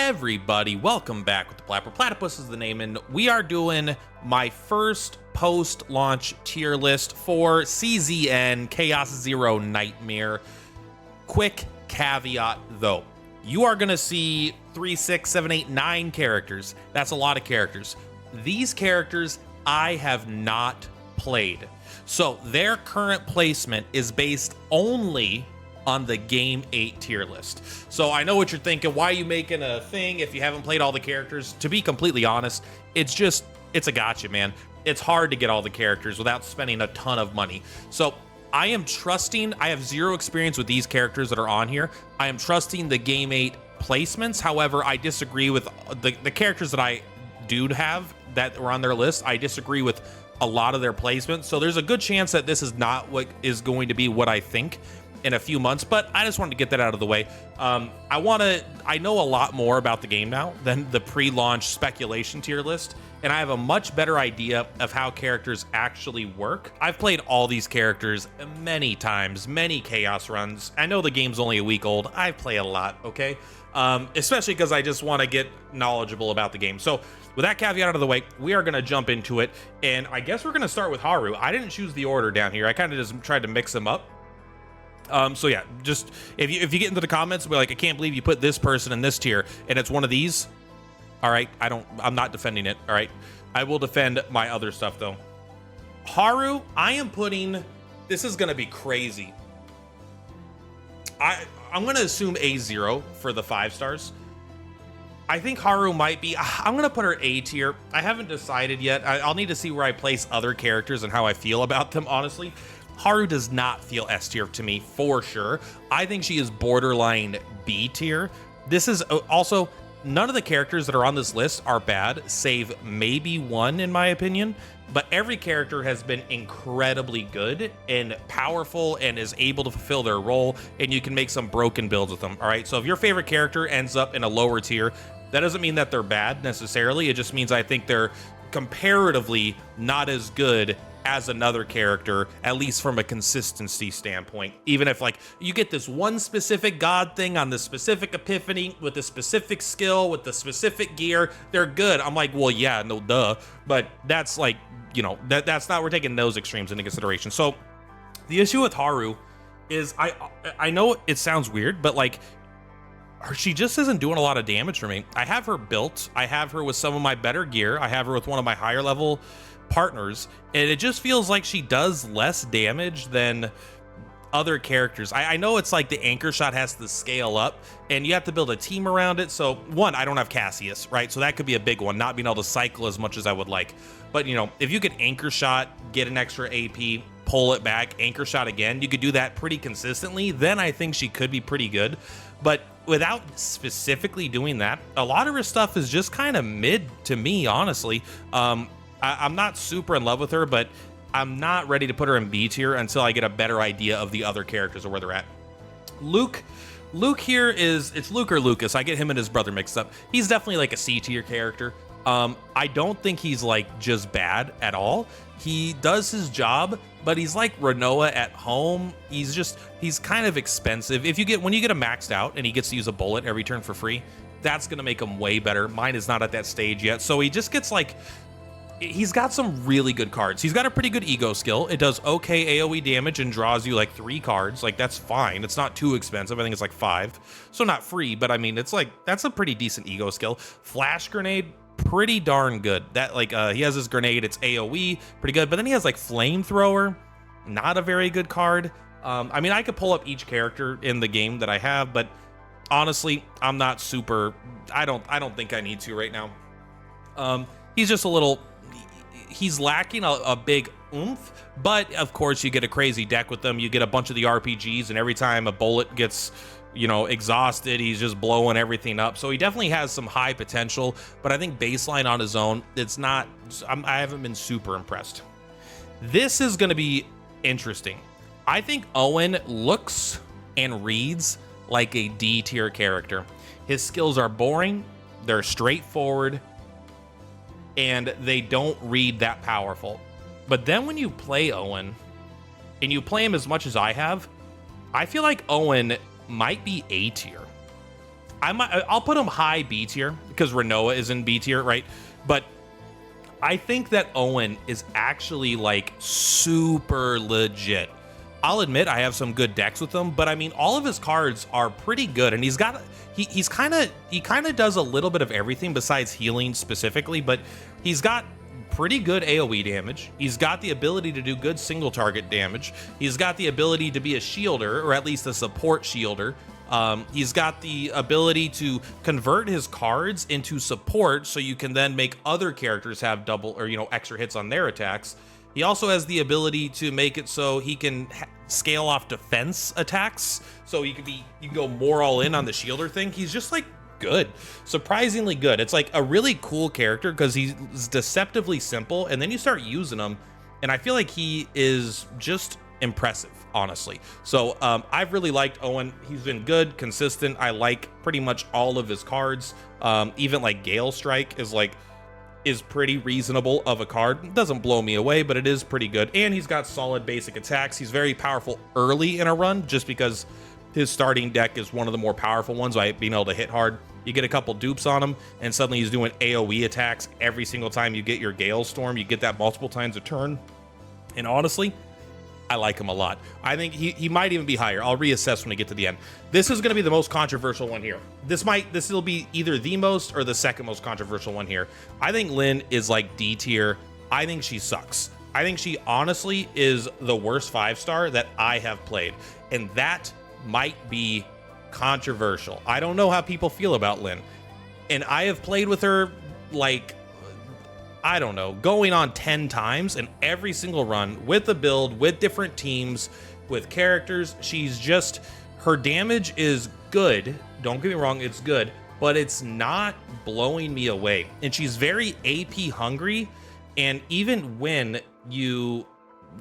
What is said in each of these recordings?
everybody, welcome back with the Plapper. Platypus is the name, and we are doing my first post-launch tier list for CZN Chaos Zero Nightmare. Quick caveat though, you are gonna see 3, 6, 7, 8, 9 characters. That's a lot of characters. These characters I have not played, so their current placement is based only on the Game 8 tier list. So I know what you're thinking, why are you making a thing if you haven't played all the characters? To be completely honest, it's a gotcha, man. It's hard to get all the characters without spending a ton of money. So I am trusting, I have zero experience with these characters that are on here. I am trusting the Game 8 placements. However, I disagree with the characters that I do have that were on their list. I disagree with a lot of their placements. So there's a good chance that this is not what is going to be what I think in a few months, but I just wanted to get that out of the way. I know a lot more about the game now than the pre-launch speculation tier list, and I have a much better idea of how characters actually work. I've played all these characters many times, many chaos runs. I know the game's only a week old. I play a lot, okay? Especially because I just want to get knowledgeable about the game. So with that caveat out of the way, we are going to jump into it, and I guess we're going to start with Haru. I didn't choose the order down here. I kind of just tried to mix them up. So yeah, just if you get into the comments, be like, I can't believe you put this person in this tier and it's one of these. All right, I'm not defending it. All right, I will defend my other stuff though. Haru, I am putting, this is gonna be crazy. I'm gonna assume A0 for the 5 stars. I think Haru might be, I'm gonna put her A tier. I haven't decided yet. I'll need to see where I place other characters and how I feel about them, honestly. Haru does not feel S tier to me for sure. I think she is borderline B tier. This is also, none of the characters that are on this list are bad, save maybe one in my opinion, but every character has been incredibly good and powerful and is able to fulfill their role, and you can make some broken builds with them, all right? So if your favorite character ends up in a lower tier, that doesn't mean that they're bad necessarily. It just means I think they're comparatively not as good as another character, at least from a consistency standpoint. Even if like you get this one specific god thing on this specific epiphany with a specific skill with the specific gear, they're good. I'm like, well, yeah, no duh, but that's like, you know, that's not, we're taking those extremes into consideration. So the issue with Haru is I know it sounds weird, but like she just isn't doing a lot of damage for me. I have her built, I have her with some of my better gear, I have her with one of my higher level partners, and it just feels like she does less damage than other characters. I know it's like the anchor shot has to scale up and you have to build a team around it. So one, I don't have Cassius, right? So that could be a big one, not being able to cycle as much as I would like. But you know, if you could anchor shot, get an extra AP, pull it back, anchor shot again, you could do that pretty consistently, then I think she could be pretty good. But without specifically doing that, a lot of her stuff is just kind of mid to me, honestly. I'm not super in love with her, but I'm not ready to put her in B tier until I get a better idea of the other characters or where they're at. Luke here is, it's Luke or Lucas. I get him and his brother mixed up. He's definitely like a C tier character. I don't think he's like just bad at all. He does his job, but he's like Renoa at home. He's kind of expensive. When you get him maxed out and he gets to use a bullet every turn for free, that's gonna make him way better. Mine is not at that stage yet. So he just gets like, he's got some really good cards. He's got a pretty good ego skill. It does okay AoE damage and draws you like 3 cards. Like that's fine. It's not too expensive. I think it's like 5. So not free, but I mean, it's like, that's a pretty decent ego skill. Flash grenade, pretty darn good. That like, he has his grenade, it's AoE, pretty good. But then he has like flamethrower, not a very good card. I mean, I could pull up each character in the game that I have, but honestly, I'm not super, I don't think I need to right now. He's just a little, he's lacking a big oomph, but of course you get a crazy deck with them. You get a bunch of the RPGs, and every time a bullet gets, you know, exhausted, he's just blowing everything up. So he definitely has some high potential, but I think baseline on his own, it's not, I haven't been super impressed. This is going to be interesting. I think Owen looks and reads like a D tier character. His skills are boring, they're straightforward, and they don't read that powerful. But then when you play Owen, and you play him as much as I have, I feel like Owen might be A tier. I'll put him high B tier because Renoa is in B tier, right? But I think that Owen is actually like super legit. I'll admit I have some good decks with him, but I mean all of his cards are pretty good, and he kind of does a little bit of everything besides healing specifically, but he's got pretty good AoE damage. He's got the ability to do good single target damage. He's got the ability to be a shielder, or at least a support shielder. He's got the ability to convert his cards into support, so you can then make other characters have double or extra hits on their attacks. He also has the ability to make it so he can scale off defense attacks, so you can go more all in on the shielder thing. He's just like good, surprisingly good. It's like a really cool character because he's deceptively simple, and then you start using him, and I feel like he is just impressive, honestly. So I've really liked Owen. He's been good, consistent. I like pretty much all of his cards. Even like Gale Strike is pretty reasonable of a card. It doesn't blow me away, but it is pretty good. And he's got solid basic attacks. He's very powerful early in a run just because his starting deck is one of the more powerful ones by being able to hit hard. You get a couple dupes on him, and suddenly he's doing AoE attacks every single time you get your Gale Storm. You get that multiple times a turn. And honestly, I like him a lot. I think he might even be higher. I'll reassess when we get to the end. This is going to be the most controversial one here. This will be either the most or the second most controversial one here. I think Lynn is like D tier. I think she sucks. I think she honestly is the worst 5-star that I have played, and that might be controversial. I don't know how people feel about Lynn, and I have played with her like, I don't know, going on 10 times, and every single run with the build, with different teams, with characters, her damage is good. Don't get me wrong, it's good, but it's not blowing me away. And she's very AP hungry, and even when you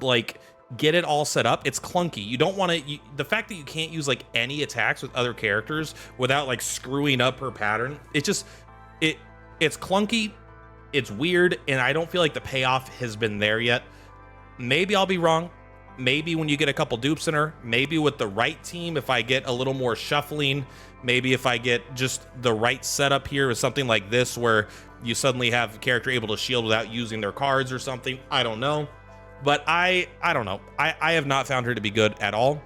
like get it all set up, it's clunky. You don't want to, the fact that you can't use like any attacks with other characters without like screwing up her pattern, it's clunky. It's weird, and I don't feel like the payoff has been there yet. Maybe I'll be wrong. Maybe when you get a couple dupes in her, maybe with the right team, if I get a little more shuffling, maybe if I get just the right setup here with something like this where you suddenly have a character able to shield without using their cards or something. I don't know. But I don't know. I have not found her to be good at all.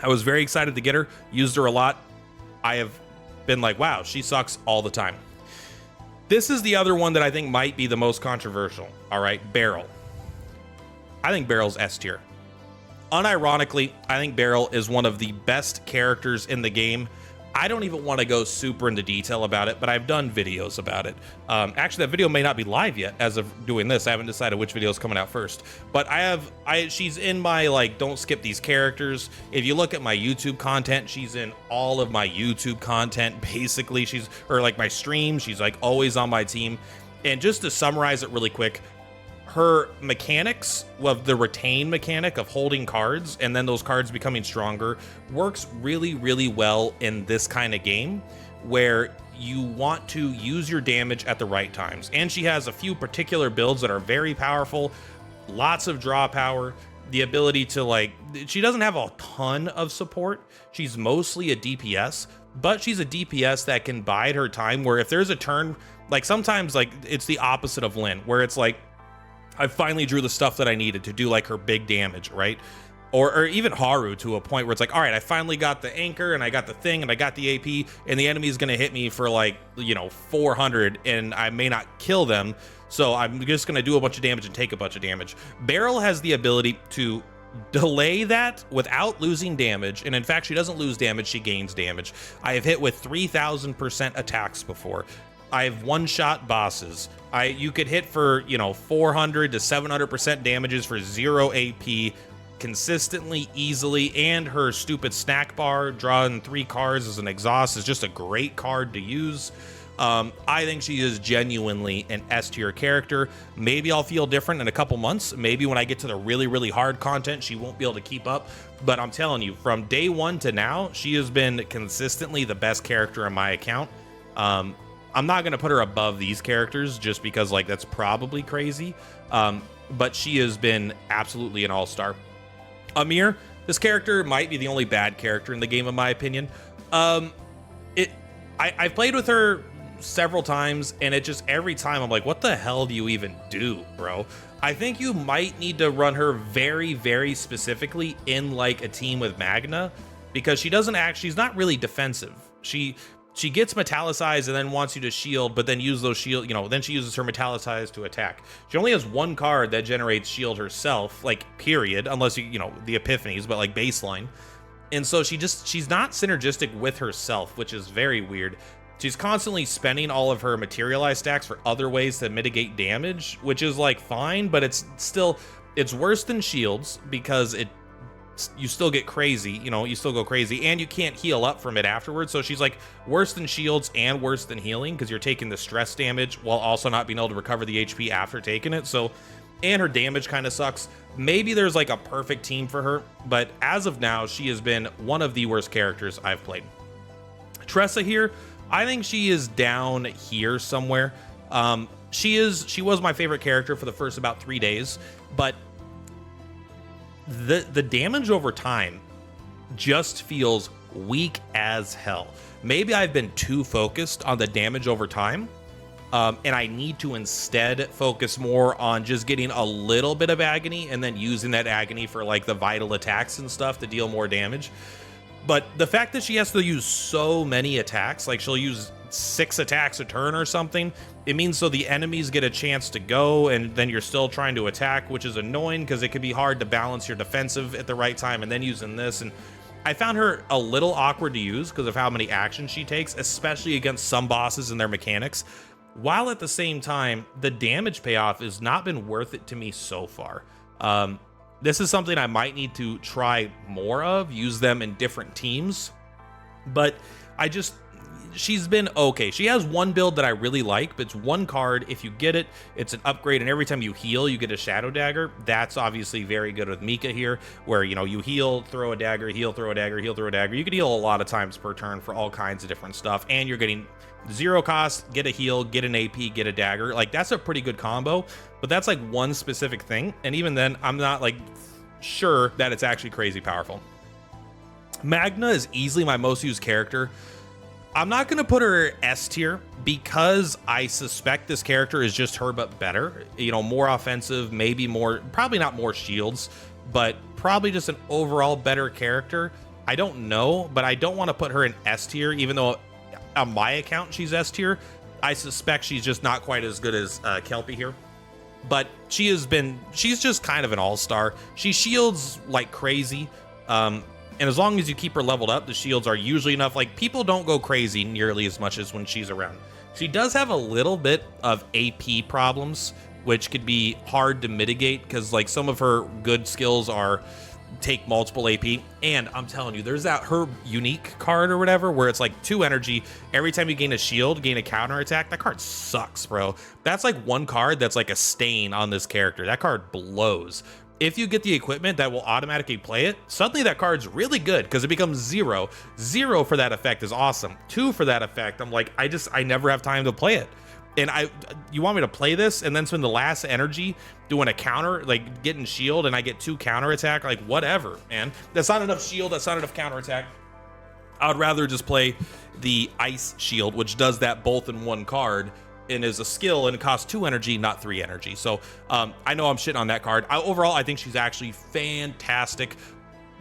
I was very excited to get her, used her a lot. I have been like, wow, she sucks all the time. This is the other one that I think might be the most controversial. All right, Beryl. I think Beryl's S tier. Unironically, I think Beryl is one of the best characters in the game. I don't even want to go super into detail about it, but I've done videos about it. Actually, that video may not be live yet as of doing this. I haven't decided which video is coming out first. But she's in my, like, don't skip these characters. If you look at my YouTube content, she's in all of my YouTube content, basically. Or like my stream, she's like always on my team. And just to summarize it really quick, her mechanics of the retain mechanic of holding cards and then those cards becoming stronger works really, really well in this kind of game where you want to use your damage at the right times. And she has a few particular builds that are very powerful, lots of draw power, the ability to she doesn't have a ton of support. She's mostly a DPS, but she's a DPS that can bide her time where if there's a turn, like sometimes it's the opposite of Lynn, where it's like, I finally drew the stuff that I needed to do like her big damage, right? Or even Haru to a point where it's like, all right, I finally got the anchor and I got the thing and I got the AP and the enemy is going to hit me for 400 and I may not kill them. So I'm just going to do a bunch of damage and take a bunch of damage. Beryl has the ability to delay that without losing damage. And in fact, she doesn't lose damage, she gains damage. I have hit with 3,000% attacks before. I've one-shot bosses. You could hit for 400 to 700% damages for 0 AP consistently, easily, and her stupid snack bar, drawing 3 cards as an exhaust, is just a great card to use. I think she is genuinely an S tier character. Maybe I'll feel different in a couple months. Maybe when I get to the really, really hard content, she won't be able to keep up. But I'm telling you, from day one to now, she has been consistently the best character in my account. I'm not going to put her above these characters just because that's probably crazy. But she has been absolutely an all-star. Amir, this character might be the only bad character in the game, in my opinion. I've played with her several times, and it just every time I'm like, what the hell do you even do, bro? I think you might need to run her very, very specifically in like a team with Magna, because she's not really defensive. She gets metallicized and then wants you to shield, but then use those shield, then she uses her metallicized to attack. She only has one card that generates shield herself, like period, unless the epiphanies, but like baseline. And so she's not synergistic with herself, which is very weird. She's constantly spending all of her materialized stacks for other ways to mitigate damage, which is like fine, but it's worse than shields because you still get crazy, you still go crazy, and you can't heal up from it afterwards. So she's like worse than shields and worse than healing because you're taking the stress damage while also not being able to recover the HP after taking it. So, and her damage kind of sucks. Maybe there's like a perfect team for her, but as of now, she has been one of the worst characters I've played. Tresa here, I think she is down here somewhere. She was my favorite character for the first about 3 days, but the damage over time just feels weak as hell. Maybe I've been too focused on the damage over time, and I need to instead focus more on just getting a little bit of agony and then using that agony for like the vital attacks and stuff to deal more damage. But the fact that she has to use so many attacks, like she'll use 6 attacks a turn or something, it means so the enemies get a chance to go and then you're still trying to attack, which is annoying because it could be hard to balance your defensive at the right time and then using this. And I found her a little awkward to use because of how many actions she takes, especially against some bosses and their mechanics, while at the same time, the damage payoff has not been worth it to me so far. This is something I might need to try more of, use them in different teams, but she's been okay. She has one build that I really like, but it's one card. If you get it, it's an upgrade, and every time you heal, you get a Shadow Dagger. That's obviously very good with Mika here, where, you heal, throw a dagger, heal, throw a dagger, heal, throw a dagger. You can heal a lot of times per turn for all kinds of different stuff, and you're getting 0 cost, get a heal, get an AP, get a dagger. Like, that's a pretty good combo, but that's like one specific thing, and even then, I'm not like sure that it's actually crazy powerful. Magna is easily my most used character. I'm not going to put her S tier because I suspect this character is just her but better. More offensive, maybe more, probably not more shields, but probably just an overall better character. I don't know, but I don't want to put her in S tier, even though on my account she's S tier. I suspect she's just not quite as good as Kelpie here. But she's just kind of an all-star. She shields like crazy. And as long as you keep her leveled up, the shields are usually enough. Like, people don't go crazy nearly as much as when she's around. She does have a little bit of AP problems, which could be hard to mitigate because, like, some of her good skills are take multiple AP. And I'm telling you, there's her unique card or whatever where it's like 2 energy. Every time you gain a shield, gain a counter attack. That card sucks, bro. That's like one card that's like a stain on this character. That card blows. If you get the equipment that will automatically play it, suddenly that card's really good because it becomes 0. 0 for that effect is awesome. 2 for that effect, I'm like, I never have time to play it. And you want me to play this and then spend the last energy doing a counter, like getting shield, and I get 2 counter attack, like whatever, man. That's not enough shield, that's not enough counter attack. I would rather just play the ice shield, which does that both in one card, and is a skill, and it costs 2 energy, not 3 energy. So I know I'm shitting on that card. Overall, I think she's actually fantastic.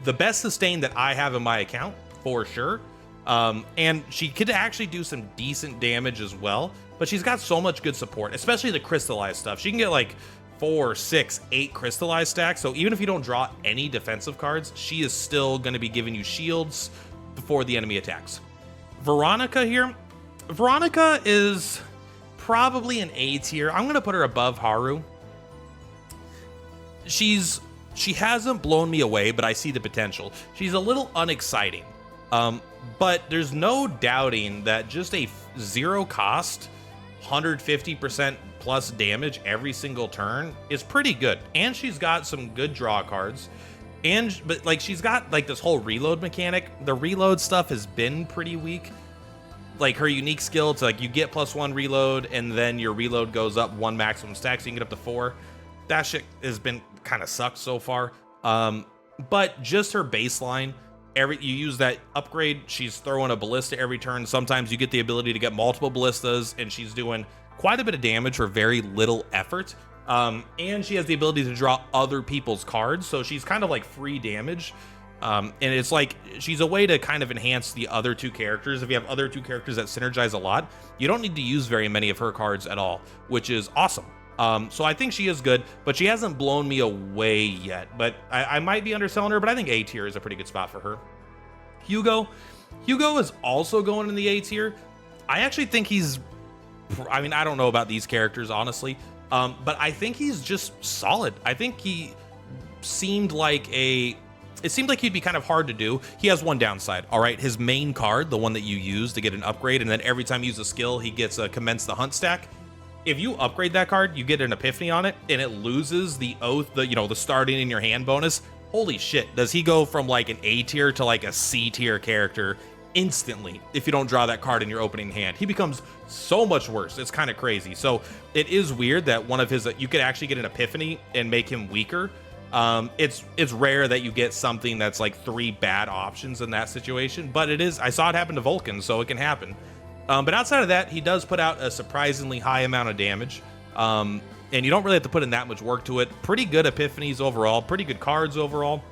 The best sustain that I have in my account, for sure. And she could actually do some decent damage as well, but she's got so much good support, especially the crystallized stuff. She can get like 4, 6, 8 crystallized stacks. So even if you don't draw any defensive cards, she is still going to be giving you shields before the enemy attacks. Veronica here. Veronica is probably an A tier. I'm gonna put her above Haru. She hasn't blown me away, but I see the potential. She's a little unexciting, but there's no doubting that just a 0 cost 150% plus damage every single turn is pretty good. And she's got some good draw cards, but like she's got like this whole reload mechanic. The reload stuff has been pretty weak. Like her unique skill to like you get +1 reload and then your reload goes up 1 maximum stack, so you can get up to 4. That shit has been kind of sucked so far. But just her baseline, you use that upgrade, she's throwing a ballista every turn. Sometimes you get the ability to get multiple ballistas, and she's doing quite a bit of damage for very little effort. And she has the ability to draw other people's cards, so she's kind of like free damage. And it's like she's a way to kind of enhance the other two characters. If you have other two characters that synergize a lot, you don't need to use very many of her cards at all, which is awesome. So I think she is good, but she hasn't blown me away yet. But I might be underselling her, but I think A tier is a pretty good spot for her. Hugo is also going in the A tier. I actually think I mean, I don't know about these characters, honestly, but I think he's just solid. I think he seemed like it seemed like he'd be kind of hard to do. He has one downside, all right? His main card, the one that you use to get an upgrade, and then every time you use a skill, he gets a Commence the Hunt stack. If you upgrade that card, you get an Epiphany on it, and it loses the Oath, the starting in your hand bonus. Holy shit, does he go from like an A tier to like a C tier character instantly if you don't draw that card in your opening hand. He becomes so much worse. It's kind of crazy. So it is weird that one of his, you could actually get an Epiphany and make him weaker. It's rare that you get something that's like 3 bad options in that situation, but it is. I saw it happen to Vulcan, so it can happen. But outside of that, he does put out a surprisingly high amount of damage. And you don't really have to put in that much work to it. Pretty good Epiphanies overall, pretty good cards overall.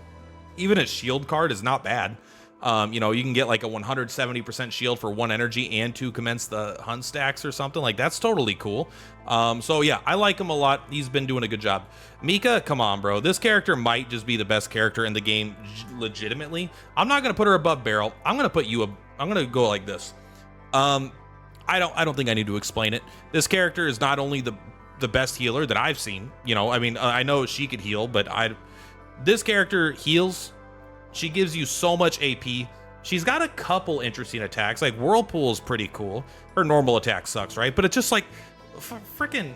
Even his shield card is not bad. You can get like a 170% shield for 1 energy and 2 Commence the Hunt stacks or something. Like, that's totally cool. So yeah, I like him a lot. He's been doing a good job. Mika, come on, bro. This character might just be the best character in the game legitimately. I'm not going to put her above Beryl. I'm going to put you I'm going to go like this. I don't think I need to explain it. This character is not only the best healer that I've seen. I mean, I know she could heal, but this character heals. She gives you so much AP. She's got a couple interesting attacks. Like, Whirlpool is pretty cool. Her normal attack sucks, right? But it's just like freaking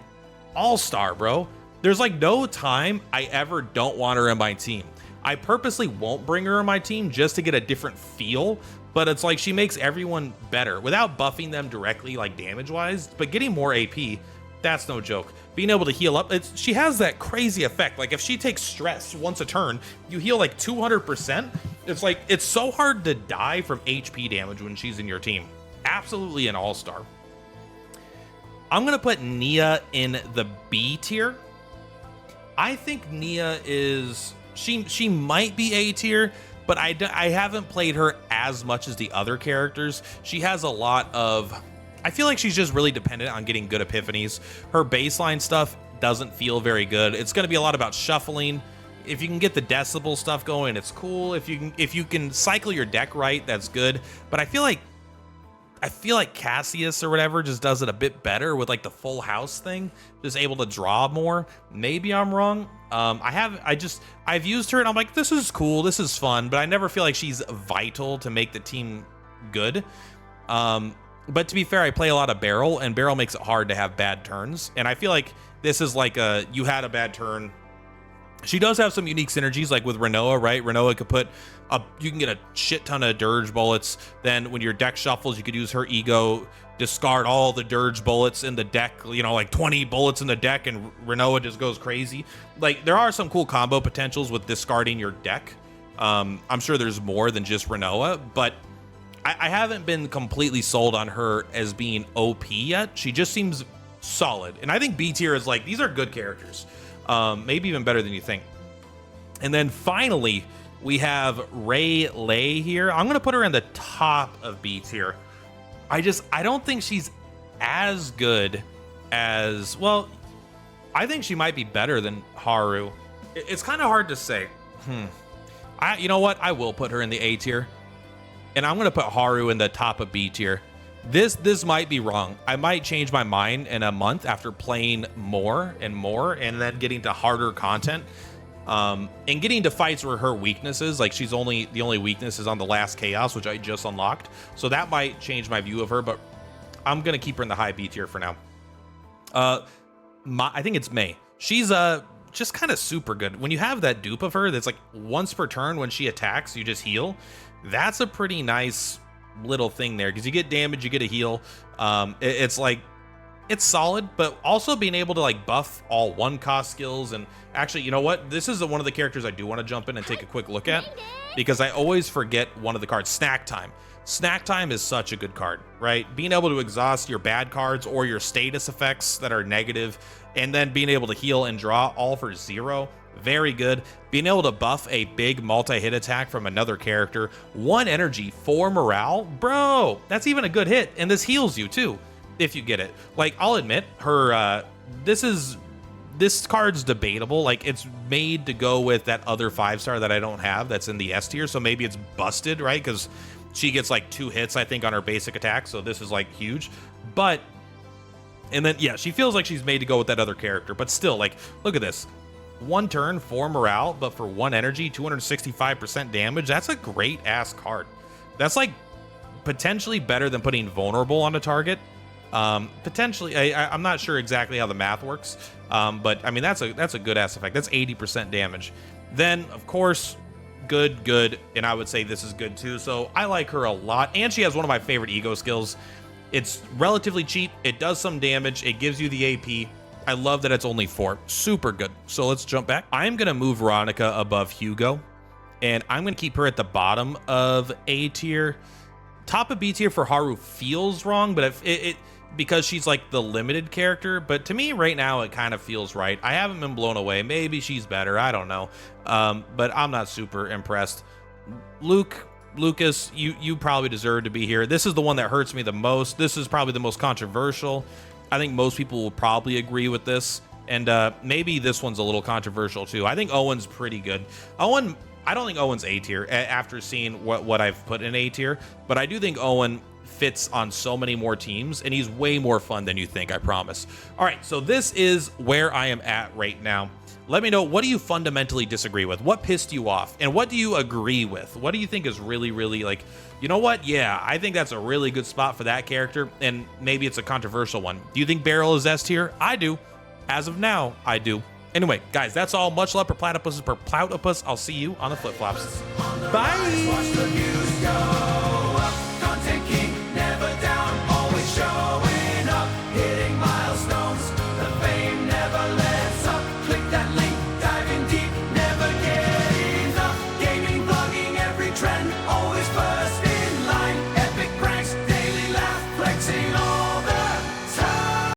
all-star, bro. There's like no time I ever don't want her in my team. I purposely won't bring her in my team just to get a different feel, but it's like she makes everyone better without buffing them directly, like damage-wise, but getting more AP, that's no joke. Being able to heal up, she has that crazy effect. Like, if she takes stress once a turn, you heal like 200%. It's like, it's so hard to die from HP damage when she's in your team. Absolutely an all-star. I'm gonna put Nia in the B tier. I think Nia is, she might be A tier, but I haven't played her as much as the other characters. She has a lot of, I feel like she's just really dependent on getting good Epiphanies. Her baseline stuff doesn't feel very good. It's going to be a lot about shuffling. If you can get the decibel stuff going, it's cool. If you can cycle your deck right, that's good. But I feel like Cassius or whatever just does it a bit better with like the full house thing, just able to draw more. Maybe I'm wrong. I've used her and I'm like, this is cool, this is fun, but I never feel like she's vital to make the team good. But to be fair, I play a lot of Beryl, and Beryl makes it hard to have bad turns. And I feel like this is like you had a bad turn. She does have some unique synergies, like with Renoa, right? Renoa could you can get a shit ton of dirge bullets. Then when your deck shuffles, you could use her ego, discard all the dirge bullets in the deck, like 20 bullets in the deck, and Renoa just goes crazy. Like, there are some cool combo potentials with discarding your deck. I'm sure there's more than just Renoa, but I haven't been completely sold on her as being OP yet. She just seems solid. And I think B tier is like, these are good characters. Maybe even better than you think. And then finally, we have Reroll here. I'm going to put her in the top of B tier. I don't think she's as good as, well, I think she might be better than Haru. It's kind of hard to say. You know what? I will put her in the A tier. And I'm going to put Haru in the top of B tier. This might be wrong. I might change my mind in a month after playing more and more and then getting to harder content. And getting to fights where her weaknesses, like the only weakness is on the last Chaos, which I just unlocked. So that might change my view of her, but I'm going to keep her in the high B tier for now. I think it's May. She's just kind of super good. When you have that dupe of her that's like once per turn when she attacks, you just heal. That's a pretty nice little thing there, because you get damage, you get a heal. It's like it's solid, but also being able to like buff all 1-cost skills. And actually, you know what? This is one of the characters I do want to jump in and take a quick look at, because I always forget one of the cards, Snack Time. Snack Time is such a good card, right? Being able to exhaust your bad cards or your status effects that are negative, and then being able to heal and draw all for 0. Very good. Being able to buff a big multi-hit attack from another character, 1 energy, 4 morale. Bro, that's even a good hit. And this heals you too, if you get it. Like, I'll admit, her, this card's debatable. Like, it's made to go with that other 5-star that I don't have that's in the S tier, so maybe it's busted, right? Because she gets like 2 hits, I think, on her basic attack, so this is like huge. But, and then, yeah, she feels like she's made to go with that other character, but still, like, look at this. 1 turn, 4 morale, but for 1 energy, 265% damage. That's a great ass card. That's like potentially better than putting vulnerable on a target. Potentially, I'm not sure exactly how the math works, but I mean that's a good ass effect. That's 80% damage. Then of course, good, and I would say this is good too. So I like her a lot, and she has one of my favorite ego skills. It's relatively cheap. It does some damage. It gives you the AP. I love that it's only 4. Super good. So let's jump back. I'm gonna move Veronica above Hugo, and I'm gonna keep her at the bottom of A tier. Top of B tier for Haru feels wrong, but if it because she's like the limited character, but to me right now it kind of feels right. I haven't been blown away. Maybe she's better, I don't know, but I'm not super impressed. Lucas, you probably deserve to be here. This is the one that hurts me the most. This is probably the most controversial. I think most people will probably agree with this, and maybe this one's a little controversial too. I think Owen's pretty good. I don't think Owen's A tier after seeing what I've put in A tier, but I do think Owen fits on so many more teams, and he's way more fun than you think, I promise. All right, so this is where I am at right now. Let me know, what do you fundamentally disagree with? What pissed you off? And what do you agree with? What do you think is really, really like, you know what? Yeah, I think that's a really good spot for that character, and maybe it's a controversial one. Do you think Beryl is S tier? I do. As of now, I do. Anyway, guys, that's all. Much love for platypuses per platypus. I'll see you on the flip-flops. Bye!